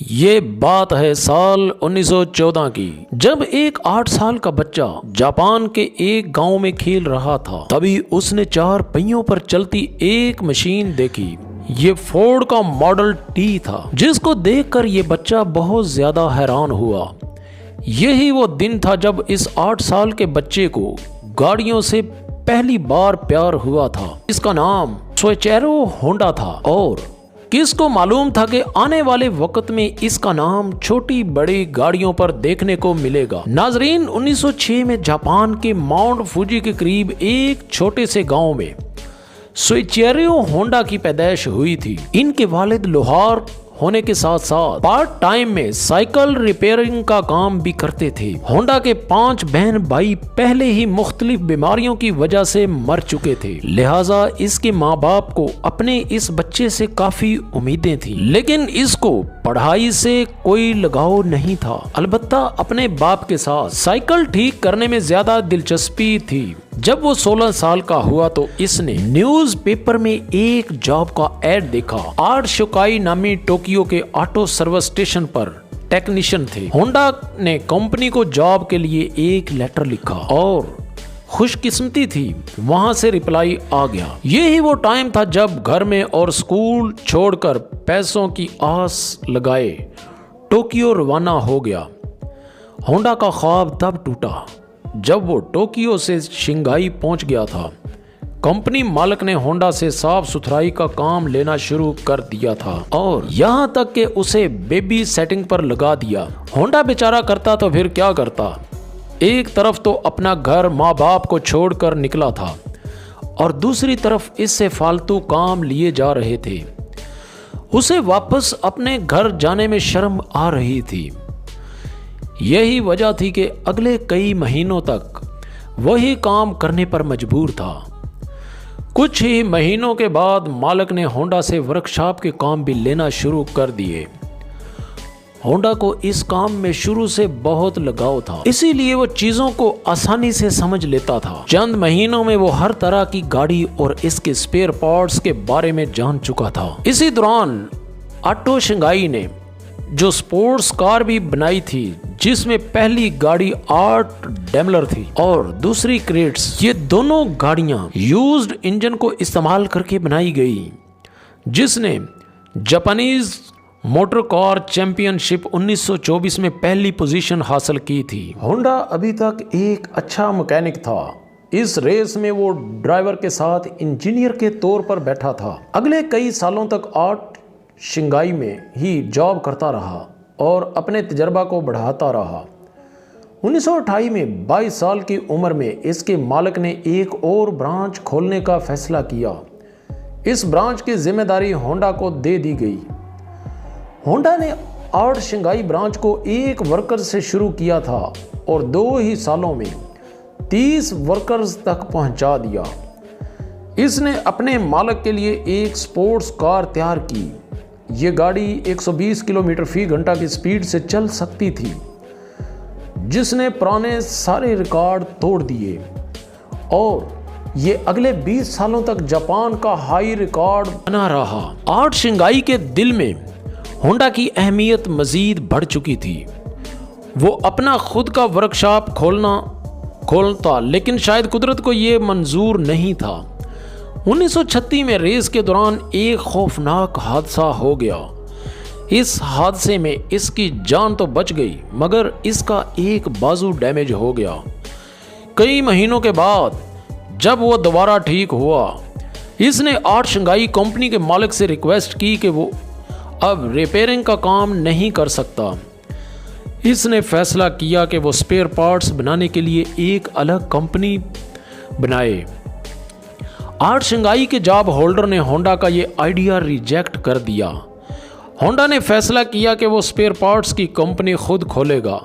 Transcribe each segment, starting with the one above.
ये बात है साल 1914 की, जब एक 8 साल का बच्चा जापान के एक गांव में खेल रहा था। तभी उसने 4 पहियों पर चलती एक मशीन देखी। ये फोर्ड का मॉडल टी था, जिसको देखकर ये बच्चा बहुत ज्यादा हैरान हुआ। यही वो दिन था जब इस 8 साल के बच्चे को गाड़ियों से पहली बार प्यार हुआ था। इसका नाम सोइचिरो होंडा था और किसको मालूम था कि आने वाले वक्त में इसका नाम छोटी बड़ी गाड़ियों पर देखने को मिलेगा। नाजरीन, 1906 में जापान के माउंट फूजी के करीब एक छोटे से गांव में सोइचिरो होंडा की पैदाइश हुई थी। इनके वालिद लोहार होने के साथ साथ पार्ट टाइम में साइकिल रिपेयरिंग का काम भी करते थे। होंडा के 5 बहन भाई पहले ही मुख्तलिफ बीमारियों की वजह से मर चुके थे, लिहाजा इसके माँ बाप को अपने इस बच्चे से काफी उम्मीदें थी, लेकिन इसको पढ़ाई से कोई लगाव नहीं था। अलबत्ता अपने बाप के साथ साइकिल ठीक करने में ज्यादा दिलचस्पी थी। जब वो 16 साल का हुआ तो इसने न्यूज़पेपर में एक जॉब का एड देखा। आर्ट शोकाई नामी टोक्यो के ऑटो सर्विस स्टेशन पर टेक्नीशियन थे। होंडा ने कंपनी को जॉब के लिए एक लेटर लिखा और खुशकिस्मती थी, वहां से रिप्लाई आ गया। यही वो टाइम था जब घर में और स्कूल छोड़कर पैसों की आस लगाए टोक्यो रवाना हो गया। होंडा का ख्वाब तब टूटा जब वो टोक्यो से शंघाई पहुंच गया था। कंपनी मालिक ने होंडा से साफ सुथराई का काम लेना शुरू कर दिया था और यहां तक कि उसे बेबी सेटिंग पर लगा दिया। होंडा बेचारा करता तो फिर क्या करता। एक तरफ तो अपना घर माँ बाप को छोड़कर निकला था और दूसरी तरफ इससे फालतू काम लिए जा रहे थे। उसे वापस अपने घर जाने में शर्म आ रही थी। यही वजह थी कि अगले कई महीनों तक वही काम करने पर मजबूर था। कुछ ही महीनों के बाद मालिक ने होंडा से वर्कशॉप के काम भी लेना शुरू कर दिए। होंडा को इस काम में शुरू से बहुत लगाव था, इसीलिए वो चीजों को आसानी से समझ लेता था। चंद महीनों में वो हर तरह की गाड़ी और इसके स्पेयर पार्ट्स के बारे में जान चुका था। इसी दौरान ऑटो शंघाई ने जो स्पोर्ट्स कार भी बनाई थी, जिसमें पहली गाड़ी 8 डेमलर थी और दूसरी क्रेट्स। ये दोनों गाड़ियां यूज्ड इंजन को इस्तेमाल करके बनाई गई, जिसने जापानीज मोटर कार चैंपियनशिप 1924 में पहली पोजीशन हासिल की थी। होंडा अभी तक एक अच्छा मैकेनिक था। इस रेस में वो ड्राइवर के साथ इंजीनियर के तौर पर बैठा था। अगले कई सालों तक आर्ट शंघाई में ही जॉब करता रहा और अपने तजर्बा को बढ़ाता रहा। 1928 में 22 साल की उम्र में इसके मालिक ने एक और ब्रांच खोलने का फैसला किया। इस ब्रांच की जिम्मेदारी होंडा को दे दी गई। होंडा ने आर्ट शंघाई ब्रांच को एक वर्कर से शुरू किया था और 2 ही सालों में 30 वर्कर्स तक पहुंचा दिया। इसने अपने मालिक के लिए एक स्पोर्ट्स कार तैयार की। ये गाड़ी 120 किलोमीटर फी घंटा की स्पीड से चल सकती थी, जिसने पुराने सारे रिकॉर्ड तोड़ दिए और ये अगले 20 सालों तक जापान का हाई रिकॉर्ड बना रहा। आर्ट शंघाई के दिल में होंडा की अहमियत मजीद बढ़ चुकी थी। वो अपना खुद का वर्कशॉप खोलता, लेकिन शायद कुदरत को ये मंजूर नहीं था। 1936 में रेस के दौरान एक खौफनाक हादसा हो गया। इस हादसे में इसकी जान तो बच गई, मगर इसका एक बाजू डैमेज हो गया। कई महीनों के बाद जब वो दोबारा ठीक हुआ, इसने आर्ट शंघाई कंपनी के मालिक से रिक्वेस्ट की कि वो अब रिपेयरिंग का काम नहीं कर सकता। इसने फैसला किया कि वो स्पेयर पार्ट्स बनाने के लिए एक अलग कंपनी बनाए। आर्ट शंघाई के जॉब होल्डर ने होंडा का ये आइडिया रिजेक्ट कर दिया। होंडा ने फैसला किया कि वो स्पेयर पार्ट्स की कंपनी खुद खोलेगा।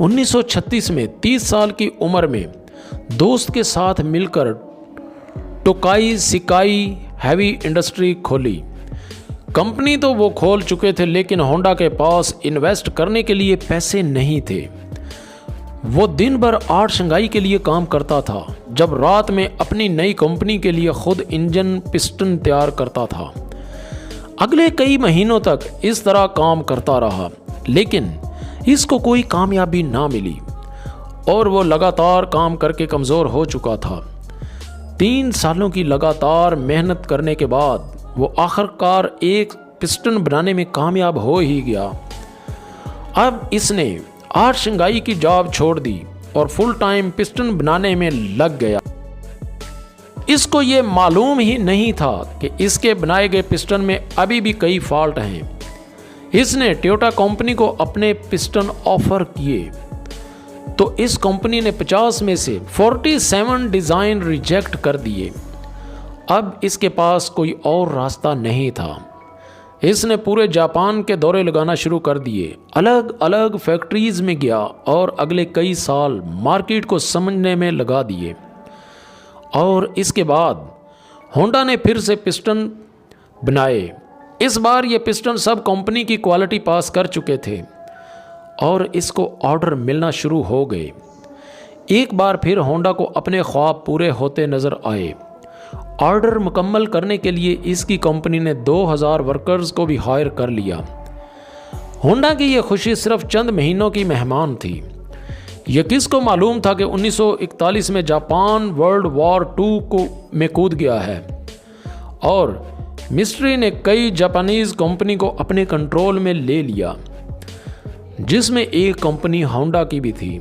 1936 में 30 साल की उम्र में दोस्त के साथ मिलकर टोकाई सिकाई हैवी इंडस्ट्री खोली। कंपनी तो वो खोल चुके थे, लेकिन होंडा के पास इन्वेस्ट करने के लिए पैसे नहीं थे। वो दिन भर आर्ट शंघाई के लिए काम करता था, जब रात में अपनी नई कंपनी के लिए खुद इंजन पिस्टन तैयार करता था। अगले कई महीनों तक इस तरह काम करता रहा, लेकिन इसको कोई कामयाबी ना मिली और वो लगातार काम करके कमज़ोर हो चुका था। 3 सालों की लगातार मेहनत करने के बाद वो आखिरकार एक पिस्टन बनाने में कामयाब हो ही गया। अब इसने 8 शंघाई की जॉब छोड़ दी और फुल टाइम पिस्टन बनाने में लग गया। इसको ये मालूम ही नहीं था कि इसके बनाए गए पिस्टन में अभी भी कई फॉल्ट हैं। इसने टोयोटा कंपनी को अपने पिस्टन ऑफर किए तो इस कंपनी ने 50 में से 47 डिज़ाइन रिजेक्ट कर दिए। अब इसके पास कोई और रास्ता नहीं था। इसने पूरे जापान के दौरे लगाना शुरू कर दिए, अलग अलग फैक्ट्रीज में गया और अगले कई साल मार्केट को समझने में लगा दिए। और इसके बाद होंडा ने फिर से पिस्टन बनाए। इस बार ये पिस्टन सब कंपनी की क्वालिटी पास कर चुके थे और इसको ऑर्डर मिलना शुरू हो गए। एक बार फिर होंडा को अपने ख्वाब पूरे होते नज़र आए। ऑर्डर मुकम्मल करने के लिए इसकी कंपनी ने 2000 वर्कर्स को भी हायर कर लिया। होंडा की यह खुशी सिर्फ चंद महीनों की मेहमान थी। यह किसको मालूम था कि 1941 में जापान वर्ल्ड वॉर 2 में कूद गया है और मिस्ट्री ने कई जापानीज कंपनी को अपने कंट्रोल में ले लिया, जिसमें एक कंपनी होंडा की भी थी।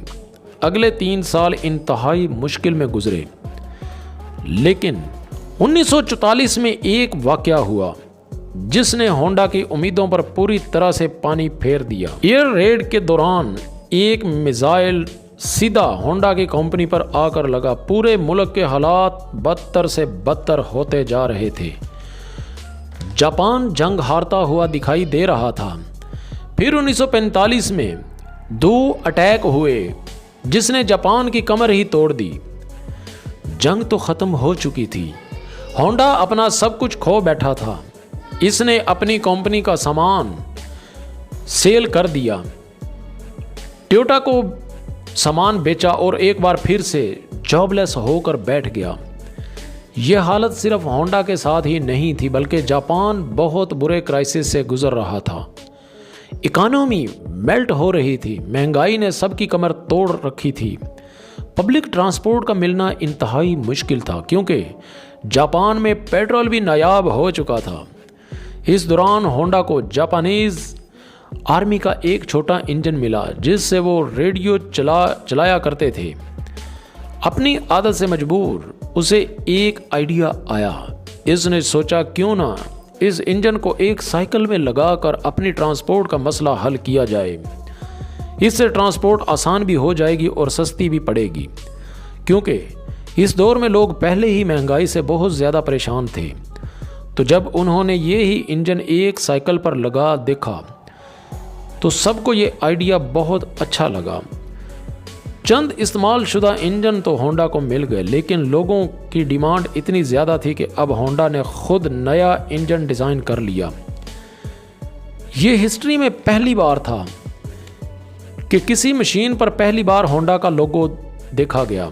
अगले 3 साल इंतहाई मुश्किल में गुजरे, लेकिन 1944 में एक वाकया हुआ जिसने होंडा की उम्मीदों पर पूरी तरह से पानी फेर दिया। एयर रेड के दौरान एक मिसाइल सीधा होंडा की कंपनी पर आकर लगा। पूरे मुल्क के हालात बदतर से बदतर होते जा रहे थे। जापान जंग हारता हुआ दिखाई दे रहा था। फिर 1945 में 2 अटैक हुए जिसने जापान की कमर ही तोड़ दी। जंग तो ख़त्म हो चुकी थी। होंडा अपना सब कुछ खो बैठा था। इसने अपनी कंपनी का सामान सेल कर दिया, टोयोटा को सामान बेचा और एक बार फिर से जॉबलेस होकर बैठ गया। यह हालत सिर्फ होंडा के साथ ही नहीं थी, बल्कि जापान बहुत बुरे क्राइसिस से गुजर रहा था। इकोनॉमी मेल्ट हो रही थी, महंगाई ने सबकी कमर तोड़ रखी थी। पब्लिक ट्रांसपोर्ट का मिलना इंतहाई मुश्किल था क्योंकि जापान में पेट्रोल भी नायाब हो चुका था। इस दौरान होंडा को जापानीज आर्मी का एक छोटा इंजन मिला जिससे वो रेडियो चलाया करते थे। अपनी आदत से मजबूर उसे एक आइडिया आया। इसने सोचा क्यों ना इस इंजन को एक साइकिल में लगाकर अपनी ट्रांसपोर्ट का मसला हल किया जाए। इससे ट्रांसपोर्ट आसान भी हो जाएगी और सस्ती भी पड़ेगी, क्योंकि इस दौर में लोग पहले ही महंगाई से बहुत ज़्यादा परेशान थे। तो जब उन्होंने ये ही इंजन एक साइकिल पर लगा देखा तो सबको ये आइडिया बहुत अच्छा लगा। चंद इस्तेमाल शुदा इंजन तो होंडा को मिल गए, लेकिन लोगों की डिमांड इतनी ज़्यादा थी कि अब होंडा ने खुद नया इंजन डिज़ाइन कर लिया। ये हिस्ट्री में पहली बार था कि किसी मशीन पर पहली बार होंडा का लोगो देखा गया।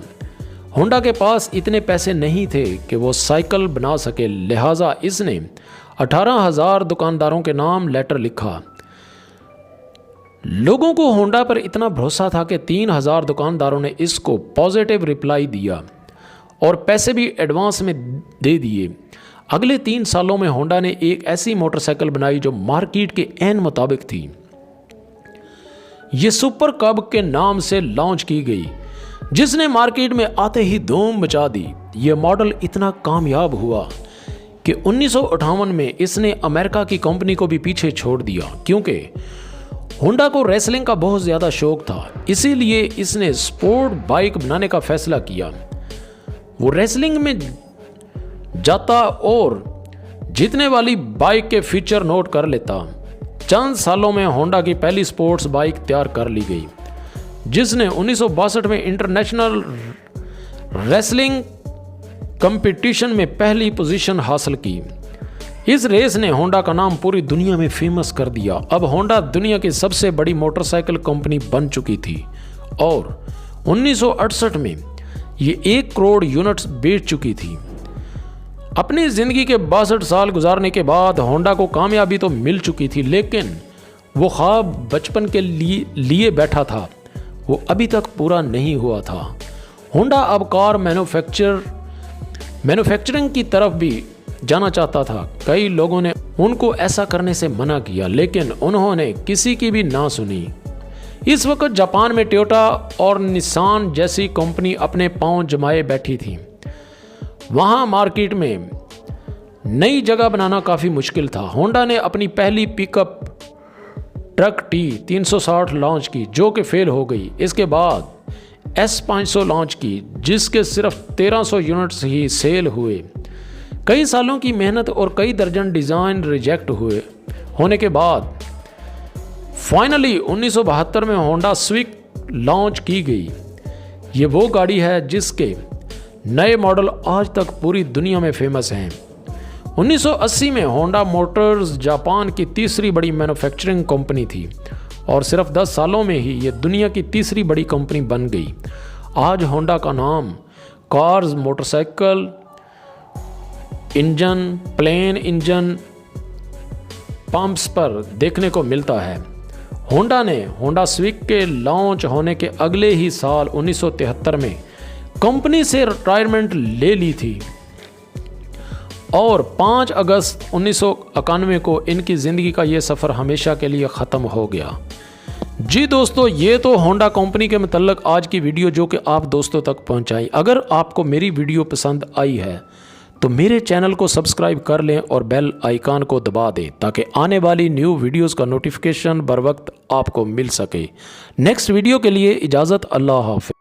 होंडा के पास इतने पैसे नहीं थे कि वो साइकिल बना सके, लिहाजा इसने 18,000 दुकानदारों के नाम लेटर लिखा। लोगों को होंडा पर इतना भरोसा था कि 3,000 दुकानदारों ने इसको पॉजिटिव रिप्लाई दिया और पैसे भी एडवांस में दे दिए। अगले 3 सालों में होंडा ने एक ऐसी मोटरसाइकिल बनाई जो मार्केट के ऐन मुताबिक थी। ये सुपर कब के नाम से लॉन्च की गई, जिसने मार्केट में आते ही धूम मचा दी। ये मॉडल इतना कामयाब हुआ कि 1958 में इसने अमेरिका की कंपनी को भी पीछे छोड़ दिया, क्योंकि होंडा को रेसलिंग का बहुत ज़्यादा शौक था। इसीलिए इसने स्पोर्ट बाइक बनाने का फैसला किया। वो रेसलिंग में जाता और जीतने वाली बाइक के फीचर नोट कर लेता। चंद सालों में होंडा की पहली स्पोर्ट्स बाइक तैयार कर ली गई, जिसने 1962 में इंटरनेशनल रेसलिंग कंपटीशन में पहली पोजीशन हासिल की। इस रेस ने होंडा का नाम पूरी दुनिया में फेमस कर दिया। अब होंडा दुनिया की सबसे बड़ी मोटरसाइकिल कंपनी बन चुकी थी और 1968 में ये 1 करोड़ यूनिट्स बेच चुकी थी। अपनी ज़िंदगी के 62 साल गुजारने के बाद होंडा को कामयाबी तो मिल चुकी थी, लेकिन वो ख्वाब बचपन के लिए बैठा था, वो अभी तक पूरा नहीं हुआ था। होंडा अब कार मैन्युफैक्चरिंग की तरफ भी जाना चाहता था। कई लोगों ने उनको ऐसा करने से मना किया, लेकिन उन्होंने किसी की भी ना सुनी। इस वक्त जापान में टोयोटा और निसान जैसी कंपनी अपने पांव जमाए बैठी थी। वहां मार्केट में नई जगह बनाना काफ़ी मुश्किल था। होंडा ने अपनी पहली पिकअप ट्रक T360 लॉन्च की, जो कि फेल हो गई। इसके बाद S500 लॉन्च की, जिसके सिर्फ 1300 यूनिट्स ही सेल हुए। कई सालों की मेहनत और कई दर्जन डिज़ाइन रिजेक्ट होने के बाद फाइनली 1972 में होंडा स्विक लॉन्च की गई। ये वो गाड़ी है जिसके नए मॉडल आज तक पूरी दुनिया में फेमस हैं। 1980 में होंडा मोटर्स जापान की तीसरी बड़ी मैन्युफैक्चरिंग कंपनी थी और सिर्फ 10 सालों में ही ये दुनिया की तीसरी बड़ी कंपनी बन गई। आज होंडा का नाम cars, motorcycle engine, plane engine pumps पर देखने को मिलता है। होंडा ने होंडा स्विक के लॉन्च होने के अगले ही साल 1973 में कंपनी से रिटायरमेंट ले ली थी और 5 अगस्त 1991 को इनकी ज़िंदगी का ये सफ़र हमेशा के लिए ख़त्म हो गया। जी दोस्तों, ये तो होंडा कंपनी के मतलब आज की वीडियो जो कि आप दोस्तों तक पहुंचाई। अगर आपको मेरी वीडियो पसंद आई है तो मेरे चैनल को सब्सक्राइब कर लें और बेल आइकन को दबा दें ताकि आने वाली न्यू वीडियोस का नोटिफिकेशन बर वक्त आपको मिल सके। नेक्स्ट वीडियो के लिए इजाज़त, अल्लाह हाफ़िज़।